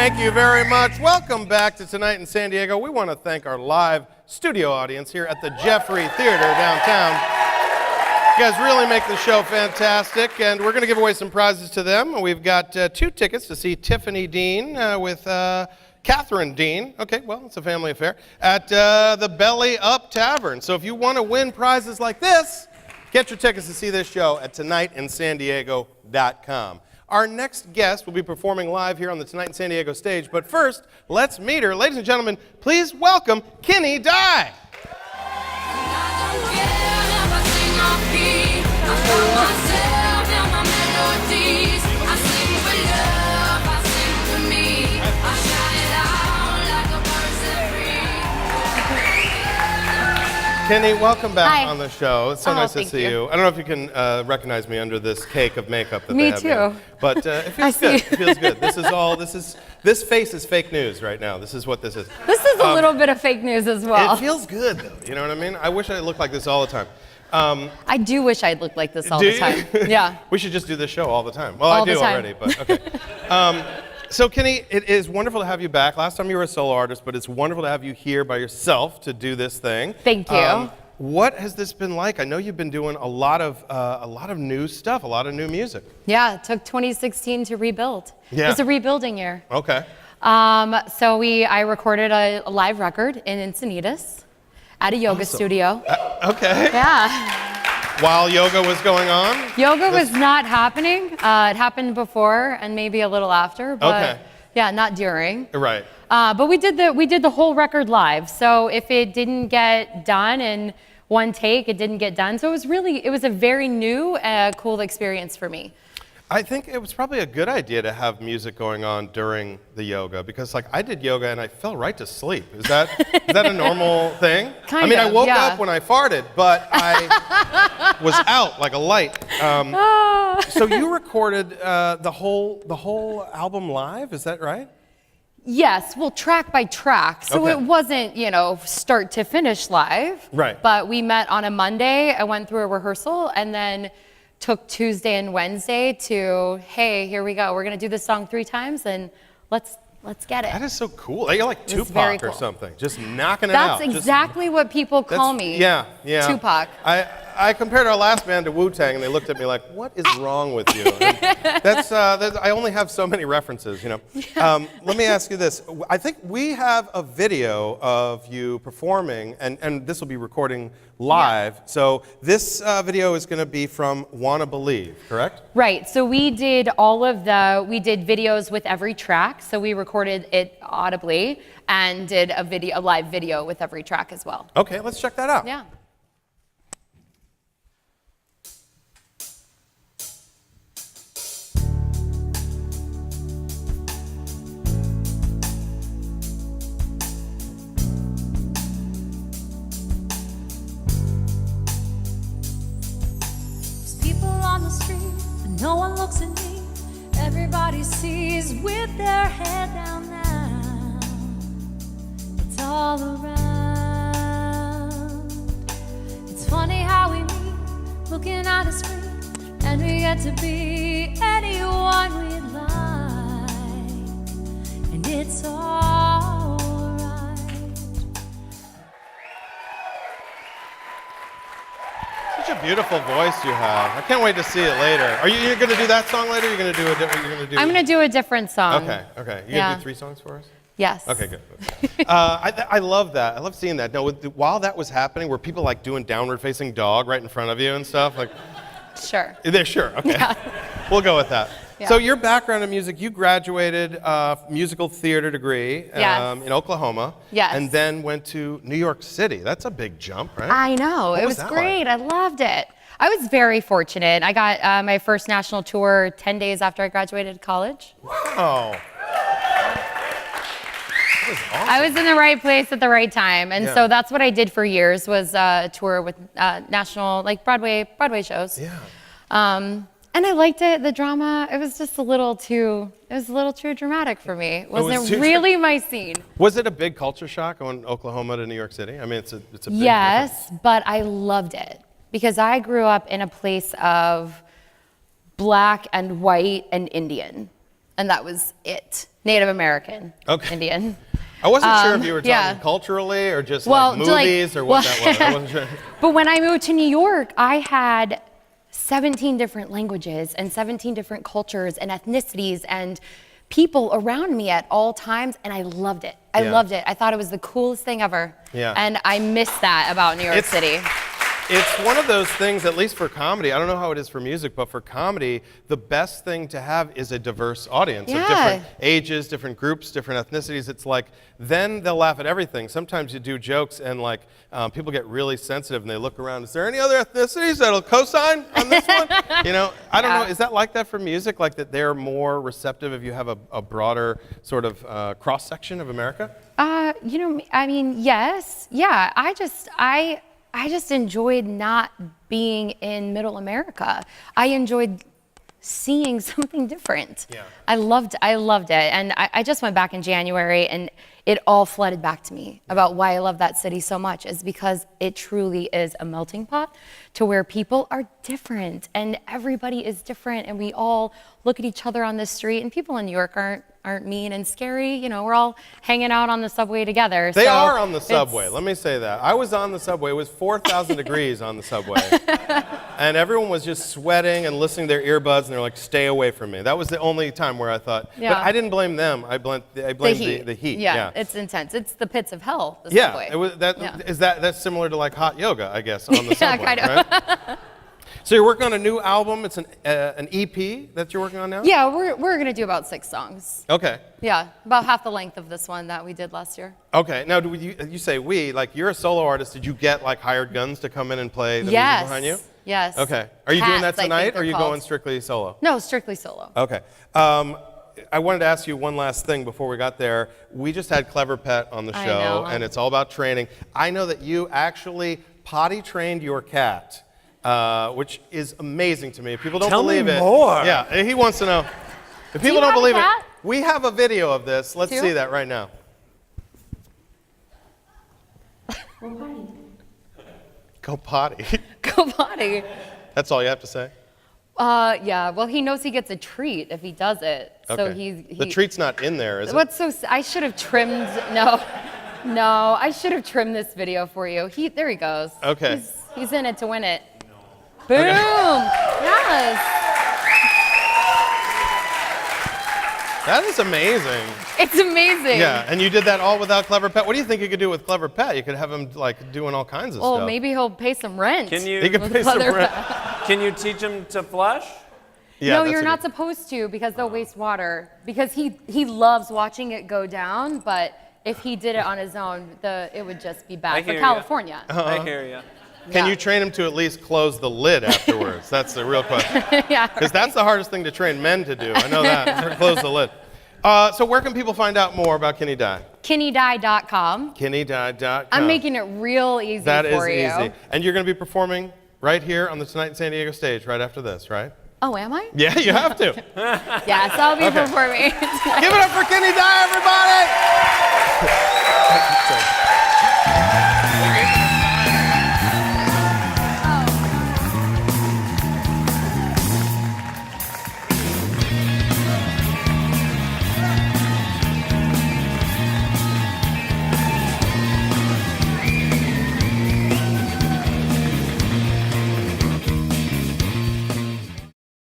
Thank you very much. Welcome back to Tonight in San Diego. We want to thank our live studio audience here at the Jeffrey Theater downtown. You guys really make the show fantastic, and we're going to give away some prizes to them. We've got 2 tickets to see Tiffany Dean with Catherine Dean. Okay, well, it's a family affair. At the Belly Up Tavern. So if you want to win prizes like this, get your tickets to see this show at tonightinsandiego.com. Our next guest will be performing live here on the Tonight in San Diego stage, but first, let's meet her. Ladies and gentlemen, please welcome Kinnie. Kinnie, welcome back on the show. It's so nice to see you. I don't know if you can recognize me under this cake of makeup that they have here. Me too. But it feels good. It feels good. This face is fake news right now. This is what this is. This is a little bit of fake news as well. It feels good, though. You know what I mean? I wish I looked like this all the time. I do wish I'd look like this all the time. Yeah. We should just do this show all the time. Well, I do already, but okay. So, Kinnie, it is wonderful to have you back. Last time you were a solo artist, but it's wonderful to have you here by yourself to do this thing. Thank you. What has this been like? I know you've been doing a lot of new stuff, a lot of new music. Yeah, it took 2016 to rebuild. Yeah. It was a rebuilding year. Okay. So I recorded a live record in Encinitas at a yoga studio. Okay. Yeah. While yoga was going on? Yoga was not happening. It happened before and maybe a little after, but yeah, not during. Right. But we did the whole record live. So if it didn't get done in one take, it didn't get done. So it was a very new, cool experience for me. I think it was probably a good idea to have music going on during the yoga because, like, I did yoga and I fell right to sleep. Is that a normal thing? Kind of, I woke up when I farted, but I was out like a light. So you recorded the whole album live? Is that right? Yes, well, track by track. So it wasn't, start to finish live. Right. But we met on a Monday. I went through a rehearsal and then took Tuesday and Wednesday to, hey, here we go. We're going to do this song 3 times and let's get it. That is so cool. You're like Tupac or something, just knocking it out. That's exactly what people call me. Yeah. Tupac. I compared our last band to Wu-Tang, and they looked at me like, "What is wrong with you?" And I only have so many references, Let me ask you this: I think we have a video of you performing, and this will be recording live. Yeah. So this video is going to be from "Wanna Believe," correct? Right. So we did videos with every track. So we recorded it audibly and did a live video with every track as well. Okay, let's check that out. Yeah. On the street, but no one looks at me. Everybody sees with their head down now. It's all around. It's funny how we meet, looking at a screen, and we get to be anyone we like, and it's all right. Such a beautiful voice you have. I can't wait to see it later. Are you going to do that song later? Or are you going to do a different? I'm going to do a different song. Okay. You going to do 3 songs for us? Yes. Okay, good. I love that. I love seeing that. Now, while that was happening, were people like doing downward-facing dog right in front of you and stuff? Like, sure. They're sure. Okay. Yeah. We'll go with that. Yeah. So your background in music, you graduated musical theater degree in Oklahoma. Yes. And then went to New York City. That's a big jump, right? I know. It was great. Like? I loved it. I was very fortunate. I got my first national tour 10 days after I graduated college. Wow. That was awesome. I was in the right place at the right time. And so that's what I did for years was tour with national, like Broadway shows. Yeah. And I liked it, the drama. It was just a little too dramatic for me. It wasn't really my scene. Was it a big culture shock going Oklahoma to New York City? I mean, it's a big difference. But I loved it because I grew up in a place of black and white and Indian. and that was it. Native American, Indian. I wasn't sure if you were talking yeah. culturally or just Well, like movies or what that was. I wasn't sure. But when I moved to New York, I had 17 different languages and 17 different cultures and ethnicities and people around me at all times, and I loved it. I loved it. I thought it was the coolest thing ever. Yeah. And I miss that about New York City. It's one of those things, at least for comedy, I don't know how it is for music, but for comedy, the best thing to have is a diverse audience of different ages, different groups, different ethnicities. It's like, then they'll laugh at everything. Sometimes you do jokes and like people get really sensitive and they look around, is there any other ethnicities that'll co-sign on this one? You know, I don't know, is that like that for music? Like that they're more receptive if you have a broader sort of cross-section of America? You know, I mean, yes. Yeah, I just enjoyed not being in Middle America. I enjoyed seeing something different. Yeah. I loved it. And I just went back in January and it all flooded back to me about why I love that city so much is because it truly is a melting pot to where people are different and everybody is different and we all look at each other on the street and people in New York aren't mean and scary. You know, we're all hanging out on the subway together. They are on the subway, let me say that. I was on the subway, it was 4,000 degrees on the subway. And everyone was just sweating and listening to their earbuds and they're like, stay away from me. That was the only time where I thought, but I didn't blame them, I blamed the heat. Yeah, it's intense. It's the pits of hell, the yeah, subway. It was that's similar to like hot yoga, I guess, on the subway, kind of. right? So you're working on a new album. It's an EP that you're working on now? Yeah, we're gonna do about 6 songs. Okay. Yeah, about half the length of this one that we did last year. Okay. Now, you say we, like you're a solo artist. Did you get like hired guns to come in and play the music behind you? Yes. Okay. Are you doing that Cats, I think tonight, or they're are you called. going strictly solo? No, strictly solo. Okay. I wanted to ask you one last thing before we got there. We just had Clever Pet on the show, I know. and it's all about training. I know that you actually potty trained your cat. Which is amazing to me. If people don't believe it. Tell me more. Yeah, he wants to know. If people don't believe it, we have a video of this. Let's see that right now. Go potty. Go potty. That's all you have to say? Yeah, well, he knows he gets a treat if he does it. So Okay. The treat's not in there, is it? I should have trimmed, no, I should have trimmed this video for you. There he goes. Okay. He's in it to win it. Boom! Yes! That is amazing. It's amazing. Yeah, and you did that all without Clever Pet. What do you think you could do with Clever Pet? You could have him like doing all kinds of stuff. Oh, maybe he'll pay some rent. He could pay some rent. Can you teach him to flush? Yeah, no, you're not supposed to because they'll waste water. Because he loves watching it go down, but if he did it on his own, it would just be bad for California. I hear you. Can you train him to at least close the lid afterwards? That's the real question. Yeah. Because that's the hardest thing to train men to do. I know that. Close the lid. So where can people find out more about Kinnie Dye? KinnieDye.com. KinnieDye.com. I'm making it real easy for you. That is easy. And you're going to be performing right here on the Tonight in San Diego stage right after this, right? Oh, am I? Yeah, you have to. Yes, I'll be performing. Give it up for Kinnie Dye, everybody!